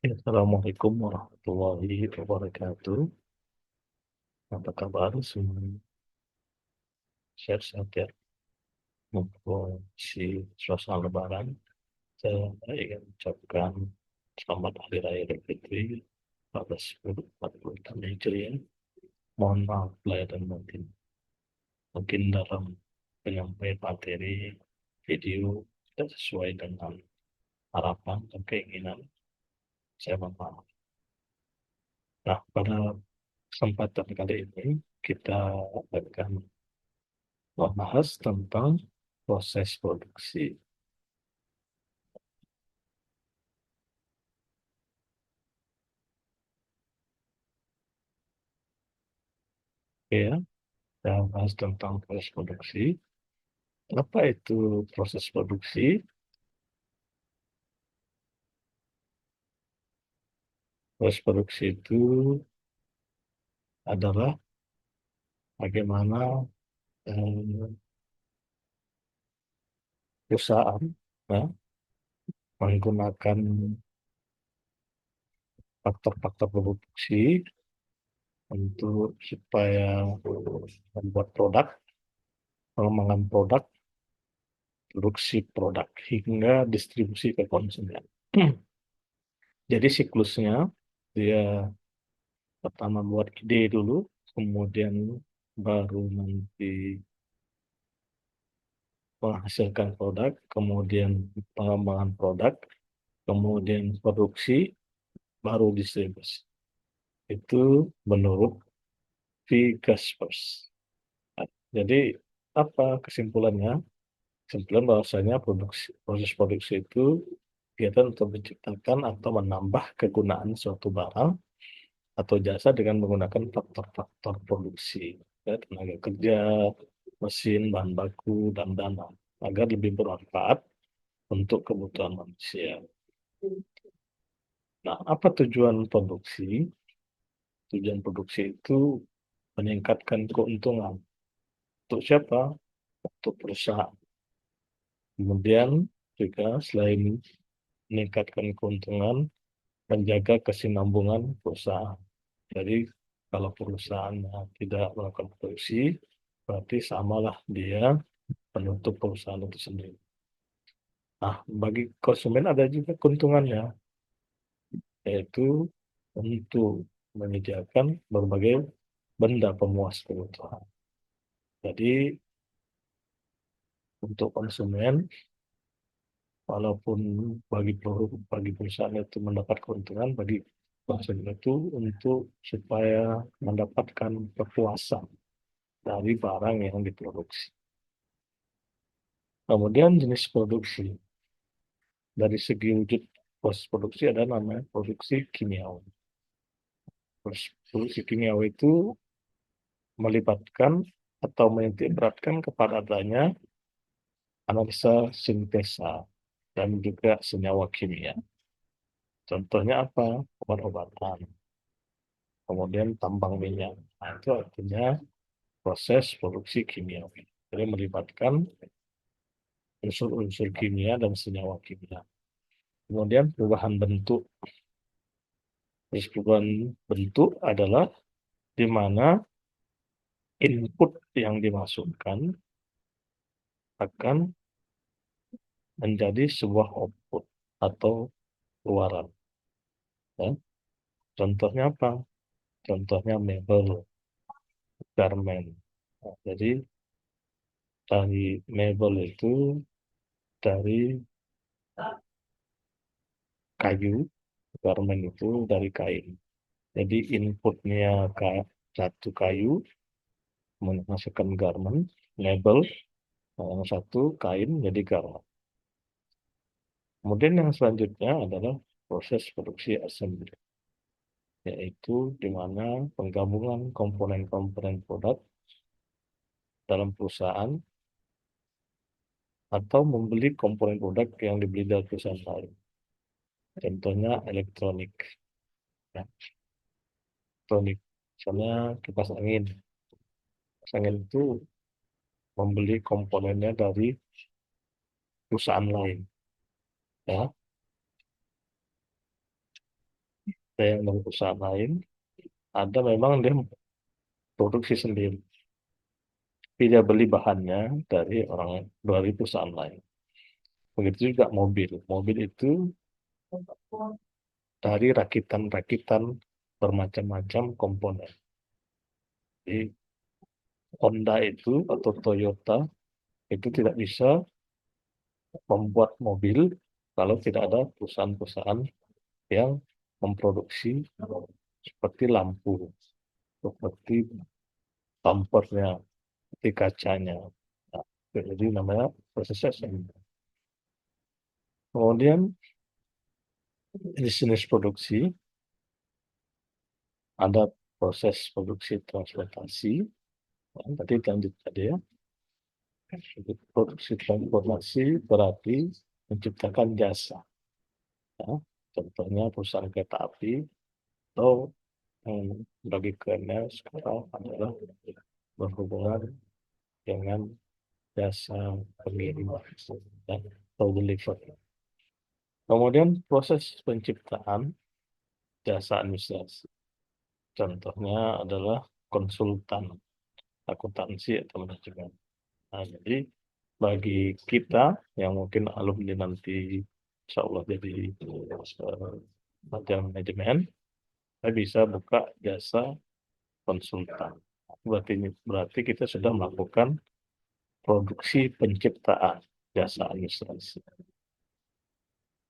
Assalamualaikum warahmatullahi wabarakatuh. Apa kabar semuanya? Sehat-sehat ya. Mumpung si suasana Lebaran, saya ingin ucapkan selamat Hari Raya Idul Fitri 1446 Hijriah. Mohon maaf lahir dan batin. Mungkin dalam penyampaian materi video tidak sesuai dengan harapan dan keinginan, saya mohon maaf. Nah, pada kesempatan kali ini kita akan membahas tentang proses produksi. Oke ya, kita bahas tentang proses produksi. Apa itu proses produksi? Proses produksi itu adalah bagaimana eh, perusahaan ya, menggunakan faktor-faktor produksi untuk supaya membuat produk, pengembangan produk, produksi produk hingga distribusi ke konsumen. Jadi siklusnya dia pertama buat ide dulu, kemudian baru nanti menghasilkan produk, kemudian pengembangan produk, kemudian produksi, baru distribusi. Itu menurut V. Gaspers. Jadi apa kesimpulannya? Kesimpulan bahwasanya proses produksi itu kegiatan untuk menciptakan atau menambah kegunaan suatu barang atau jasa dengan menggunakan faktor-faktor produksi, ya, tenaga kerja, mesin, bahan baku, dan dana, agar lebih bermanfaat untuk kebutuhan manusia. Nah, apa tujuan produksi? Tujuan produksi itu meningkatkan keuntungan. Untuk siapa? Untuk perusahaan. Kemudian juga selain meningkatkan keuntungan, menjaga kesinambungan perusahaan. Jadi kalau perusahaannya tidak melakukan produksi, berarti samalah dia penutup perusahaan itu sendiri. Nah, bagi konsumen ada juga keuntungannya, yaitu untuk menyediakan berbagai benda pemuas kebutuhan. Jadi untuk konsumen, walaupun bagi perusahaan itu mendapat keuntungan, bagi konsumen itu untuk supaya mendapatkan kepuasan dari barang yang diproduksi. Kemudian jenis produksi. Dari segi wujud proses produksi ada namanya produksi kimiawi. Produksi kimiawi itu melibatkan atau menitik beratkan kepada adanya analisa sintesa dan juga senyawa kimia. Contohnya apa? Obat-obatan, kemudian tambang minyak. Nah, itu artinya proses produksi kimiawi. Jadi melibatkan unsur-unsur kimia dan senyawa kimia. Kemudian perubahan bentuk. Terus perubahan bentuk adalah di mana input yang dimasukkan akan menjadi sebuah output atau keluaran. Ya. Contohnya apa? Contohnya mebel, garmen. Nah, jadi dari mebel itu dari kayu, garmen itu dari kain. Jadi inputnya satu kayu, menghasilkan garmen, mebel, yang satu kain jadi garmen. Kemudian yang selanjutnya adalah proses produksi assembly, yaitu di mana penggabungan komponen-komponen produk dalam perusahaan atau membeli komponen produk yang dibeli dari perusahaan lain. Contohnya elektronik. Ya, elektronik. Misalnya kipas angin. Kipas angin itu membeli komponennya dari perusahaan lain. Ya. Ada yang dari perusahaan lain, ada memang dia produksi sendiri. Tapi dia beli bahannya dari perusahaan lain. Begitu juga mobil. Mobil itu dari rakitan-rakitan bermacam-macam komponen. Jadi Honda itu atau Toyota itu tidak bisa membuat mobil kalau tidak ada perusahaan-perusahaan yang memproduksi seperti lampu, seperti bumpernya, seperti kacanya. Nah, jadi namanya proses assembly. Kemudian jenis produksi, ada proses produksi transportasi. Nah, tadi lanjut tadi ya. Produksi transportasi berarti menciptakan jasa. Ya. Contohnya perusahaan kereta api atau bagi kerennya sekarang adalah berhubungan dengan jasa pengiriman dan atau delivery. Kemudian proses penciptaan jasa administrasi. Contohnya adalah konsultan, akuntansi atau manajemen. Nah, jadi bagi kita yang mungkin alumni nanti insya Allah jadi pelajar manajemen, saya bisa buka jasa konsultan. Berarti kita sudah melakukan produksi penciptaan jasa administrasi.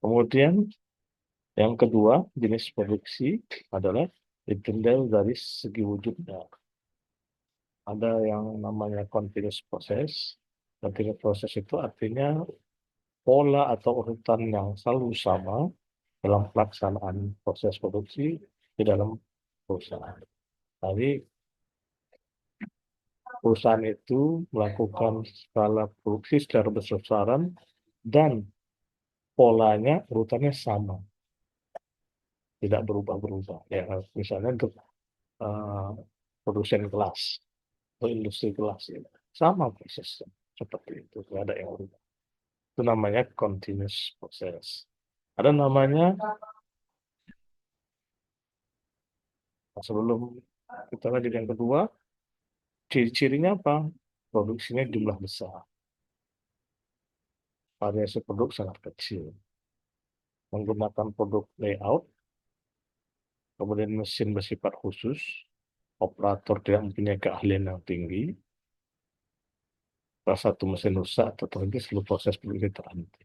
Kemudian yang kedua jenis produksi adalah ditinjau dari segi wujudnya. Ada yang namanya continuous process. Continuous process itu artinya pola atau urutan yang selalu sama dalam pelaksanaan proses produksi di dalam perusahaan. Jadi perusahaan itu melakukan skala produksi secara besar-besaran dan polanya urutannya sama, tidak berubah-berubah. Ya, misalnya untuk eh, produsen gelas atau industri gelas ya, sama prosesnya seperti itu, tidak ada yang berubah. Itu namanya continuous process. Ada namanya, sebelum kita lanjut yang kedua, ciri-cirinya apa? Produksinya jumlah besar, variasi produk sangat kecil, menggunakan produk layout, kemudian mesin bersifat khusus, operator tidak mempunyai keahlian yang tinggi, salah satu mesin rusak atau terhenti seluruh proses produksi terhenti.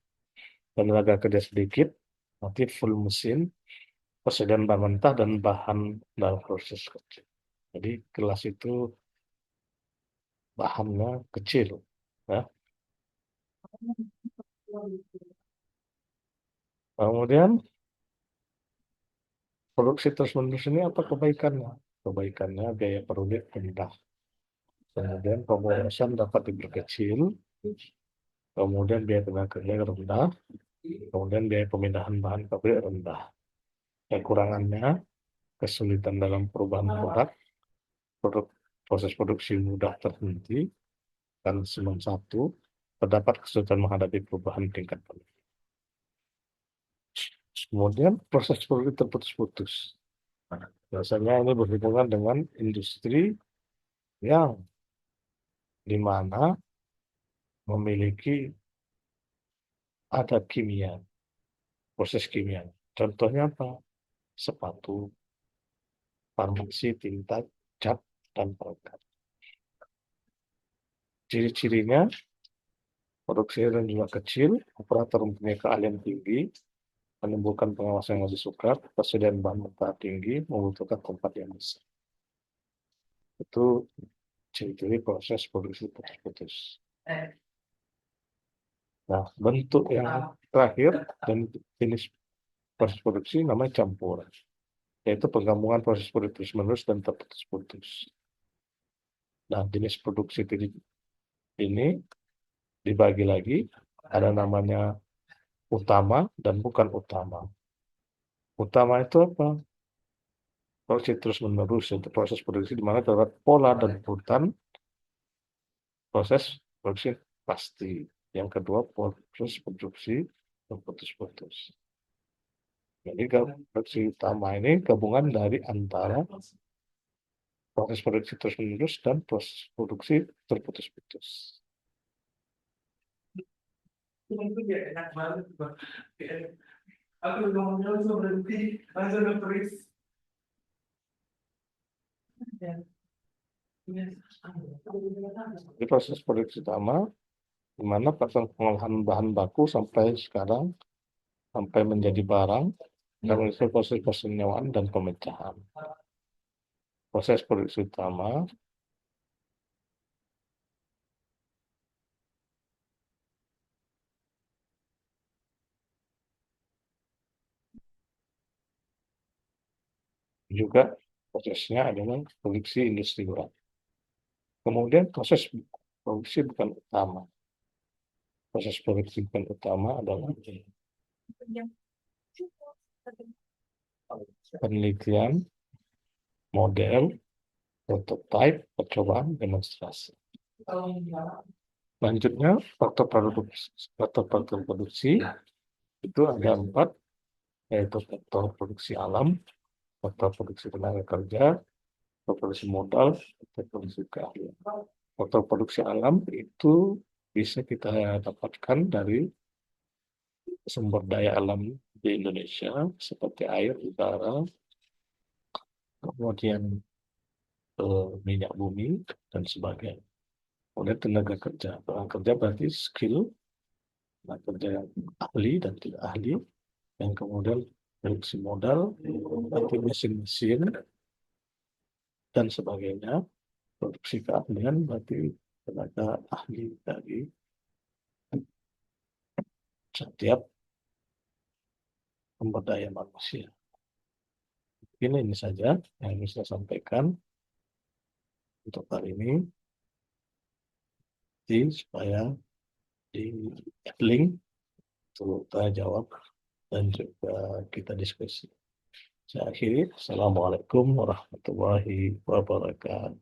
Tenaga kerja sedikit, nanti full mesin, persediaan bahan mentah dan bahan dalam proses kecil. Jadi gelas itu bahannya kecil, ya. Kemudian produksi terus-menerus ini apa kebaikannya? Kebaikannya biaya per unit rendah. Kemudian pemborosan dapat diperkecil. Kemudian biaya tenaga kerja rendah. Kemudian biaya pemindahan bahan pabrik rendah. Kekurangannya, kesulitan dalam perubahan produk proses produksi mudah terhenti, dan sembilan satu terdapat kesulitan menghadapi perubahan tingkat produksi. Kemudian proses produksi terputus-putus. Biasanya ini berhubungan dengan industri yang di mana memiliki ada kimia, proses kimia. Contohnya apa? Sepatu, farmasi, tinta, cat, dan perekat. Ciri-cirinya, produksi dan jumlah kecil, operator mempunyai keahlian tinggi, menimbulkan pengawasan yang lebih sukar, persediaan bahan mentah tinggi, membutuhkan tempat yang besar. Itu ciri-ciri proses produksi putus-putus. Nah, bentuk yang terakhir dan jenis proses produksi namanya campuran, yaitu penggabungan proses produksi terus-menerus dan terputus-putus. Nah, jenis produksi ini dibagi lagi, ada namanya utama dan bukan utama. Utama itu apa? Produksi terus-menerus, itu proses produksi di mana terdapat pola dan urutan proses produksi pasti. Yang kedua, proses produksi terputus-putus. Jadi produksi utama ini gabungan dari antara proses produksi terus-menerus dan proses produksi terputus-putus. Itu ya enak banget, Bang. Aku udah ngomong langsung berhenti, langsung nge-freeze. Jadi proses produksi utama, di mana proses pengolahan bahan baku sampai sekarang, sampai menjadi barang, dan proses penyewaan dan pemecahan. Proses produksi utama juga prosesnya adalah produksi industri berat. Kemudian proses produksi bukan utama. Proses produksi bukan utama adalah penelitian, model, prototype, percobaan, demonstrasi. Selanjutnya, faktor produksi itu ada 4, yaitu faktor produksi alam, faktor produksi tenaga kerja, faktor produksi modal, faktor produksi keahlian. Faktor produksi alam itu bisa kita dapatkan dari sumber daya alam di Indonesia seperti air, udara, kemudian minyak bumi dan sebagainya. Kemudian tenaga kerja. Tenaga kerja berarti skill, tenaga kerja yang ahli dan tidak ahli. Yang kemudian produksi modal, berarti mesin-mesin dan sebagainya. Produksi keahlian berarti tenaga ahli dari setiap sumber daya manusia. Ini saja yang bisa saya sampaikan untuk hari ini. Jadi supaya di link untuk tanya jawab dan juga kita diskusi. Saya akhiri. Assalamualaikum warahmatullahi wabarakatuh.